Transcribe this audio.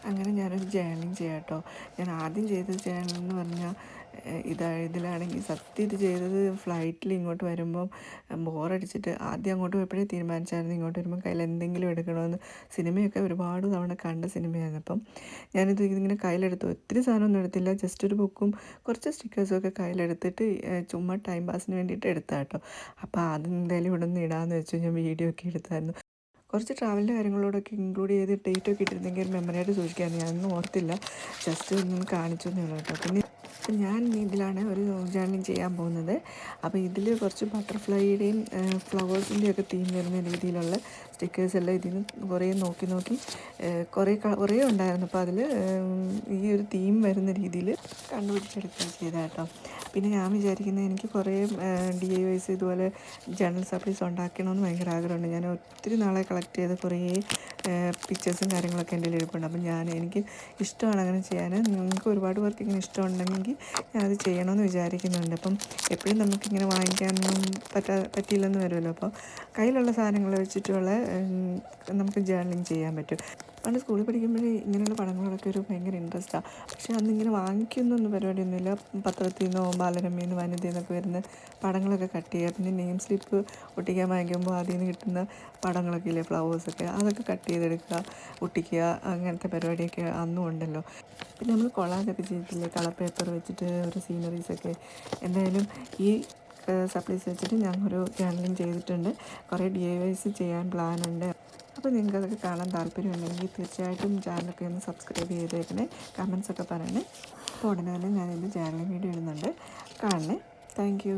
അങ്ങനെ ഞാനൊരു ജേർണലിങ് ചെയ്യാം കേട്ടോ. ഞാൻ ആദ്യം ചെയ്തത് ജേർണലിംഗ് എന്ന് പറഞ്ഞാൽ ഇതിലാണെങ്കിൽ സത്യം ഇത് ചെയ്തത് ഫ്ലൈറ്റിൽ ഇങ്ങോട്ട് വരുമ്പം ബോറടിച്ചിട്ട് ആദ്യം അങ്ങോട്ട് പോയപ്പോഴേ തീരുമാനിച്ചായിരുന്നു ഇങ്ങോട്ട് വരുമ്പോൾ കയ്യിൽ എന്തെങ്കിലും എടുക്കണമെന്ന്. സിനിമയൊക്കെ ഒരുപാട് തവണ കണ്ട സിനിമയായിരുന്നു. അപ്പം ഞാനിത് ഇതിങ്ങനെ കയ്യിലെടുത്തു. ഒത്തിരി സാധനമൊന്നും എടുത്തില്ല, ജസ്റ്റ് ഒരു ബുക്കും കുറച്ച് സ്റ്റിക്കേഴ്സും ഒക്കെ കയ്യിലെടുത്തിട്ട് ചുമ്മാ ടൈം പാസിന് വേണ്ടിയിട്ട് എടുത്താൽ കേട്ടോ. അപ്പോൾ അതെന്തായാലും ഇവിടെ നിന്ന് ഇടാമെന്ന് വെച്ചു. ഞാൻ വീഡിയോ ഒക്കെ എടുത്തായിരുന്നു. കുറച്ച് ട്രാവലിൻ്റെ കാര്യങ്ങളോടൊക്കെ ഇൻക്ലൂഡ് ചെയ്ത് ഡേറ്റൊക്കെ ഇട്ടിരുന്നെങ്കിൽ ഒരു മെമ്മറിയായിട്ട് സൂക്ഷിക്കാമായിരുന്നു. ഞാനൊന്നും ഓർത്തില്ല, ജസ്റ്റ് ഒന്നും കാണിച്ചു എന്നേ ഉള്ളൂ കേട്ടോ. പിന്നെ ഞാൻ ഇതിലാണ് ഒരു ജേർണലിങ് ചെയ്യാൻ പോകുന്നത്. അപ്പോൾ ഇതിൽ കുറച്ച് ബട്ടർഫ്ലൈയുടെയും ഫ്ലവേഴ്സിൻ്റെയും ഒക്കെ തീം വരുന്ന രീതിയിലുള്ള സ്റ്റിക്കേഴ്സ് എല്ലാം ഇതിൽ നിന്ന് കുറേ നോക്കി കുറേ ഉണ്ടായിരുന്നു. അപ്പോൾ അതിൽ ഈ ഒരു തീം വരുന്ന രീതിയിൽ കണ്ടുപിടിച്ചെടുക്കുകയും ചെയ്ത കേട്ടോ. പിന്നെ ഞാൻ വിചാരിക്കുന്നത് എനിക്ക് കുറേ DIYs ഇതുപോലെ ജേർണൽ സപ്ലീസ് ഉണ്ടാക്കണമെന്ന് ഭയങ്കര ആഗ്രഹമുണ്ട്. ഞാൻ ഒത്തിരി നാളെ കളക്ട് ചെയ്ത കുറേ പിക്ചേഴ്സും കാര്യങ്ങളൊക്കെ എൻ്റെ ഇരിപ്പുണ്ട്. അപ്പം എനിക്ക് ഇഷ്ടമാണ് അങ്ങനെ ചെയ്യാൻ. നിങ്ങൾക്ക് ഒരുപാട് പേർക്ക് ഇങ്ങനെ ഇഷ്ടമുണ്ടെങ്കിൽ ഞാനത് ചെയ്യണമെന്ന് വിചാരിക്കുന്നുണ്ട്. അപ്പം എപ്പോഴും നമുക്കിങ്ങനെ വാങ്ങിക്കാനൊന്നും പറ്റിയില്ലെന്ന് വരുമല്ലോ. അപ്പോൾ കയ്യിലുള്ള സാധനങ്ങൾ വെച്ചിട്ടുള്ള നമുക്ക് ജേർണലിങ് ചെയ്യാൻ പറ്റും. പണ്ട് സ്കൂളിൽ പഠിക്കുമ്പോഴേ ഇങ്ങനെയുള്ള പടങ്ങളോടൊക്കെ ഒരു ഭയങ്കര ഇൻട്രസ്റ്റാണ്. പക്ഷേ അന്നിങ്ങനെ വാങ്ങിക്കുന്നൊന്നും പരിപാടിയൊന്നുമില്ല. പത്രത്തിൽ നിന്നോ ബാലരമയിൽ നിന്ന് വനിതയിൽ നിന്നൊക്കെ വരുന്ന പടങ്ങളൊക്കെ കട്ട് ചെയ്യുക. പിന്നെ നെയിം സ്ലിപ്പ് ഒട്ടിക്കാൻ വാങ്ങിക്കുമ്പോൾ അതിൽ നിന്ന് കിട്ടുന്ന പടങ്ങളൊക്കെ ഇല്ലേ, ഫ്ലവേഴ്സൊക്കെ, അതൊക്കെ കട്ട് ചെയ്തെടുക്കുക, ഒട്ടിക്കുക, അങ്ങനത്തെ പരിപാടിയൊക്കെ അന്നും ഉണ്ടല്ലോ. പിന്നെ നമ്മൾ കൊളാജൊക്കെ ചെയ്തിട്ടില്ലേ, കളർ പേപ്പർ വെച്ചിട്ട് ഒരു സീനറീസൊക്കെ. എന്തായാലും ഈ സപ്ലീസ് വെച്ചിട്ട് ഞാൻ ഒരു ജേർണലിങ് ചെയ്തിട്ടുണ്ട്. കുറേ DIYs ചെയ്യാൻ പ്ലാനുണ്ട്. അപ്പോൾ നിങ്ങൾക്കതൊക്കെ കാണാൻ താല്പര്യമുണ്ടെങ്കിൽ തീർച്ചയായിട്ടും ചാനലൊക്കെ ഒന്ന് സബ്സ്ക്രൈബ് ചെയ്തേക്കണേ, കമൻസൊക്കെ പറയണേ. അപ്പോൾ ഉടനെ തന്നെ ഞാനിത് ജേർണലിങ് വീഡിയോ ഇടുന്നുണ്ട്, കാണണേ. Thank you.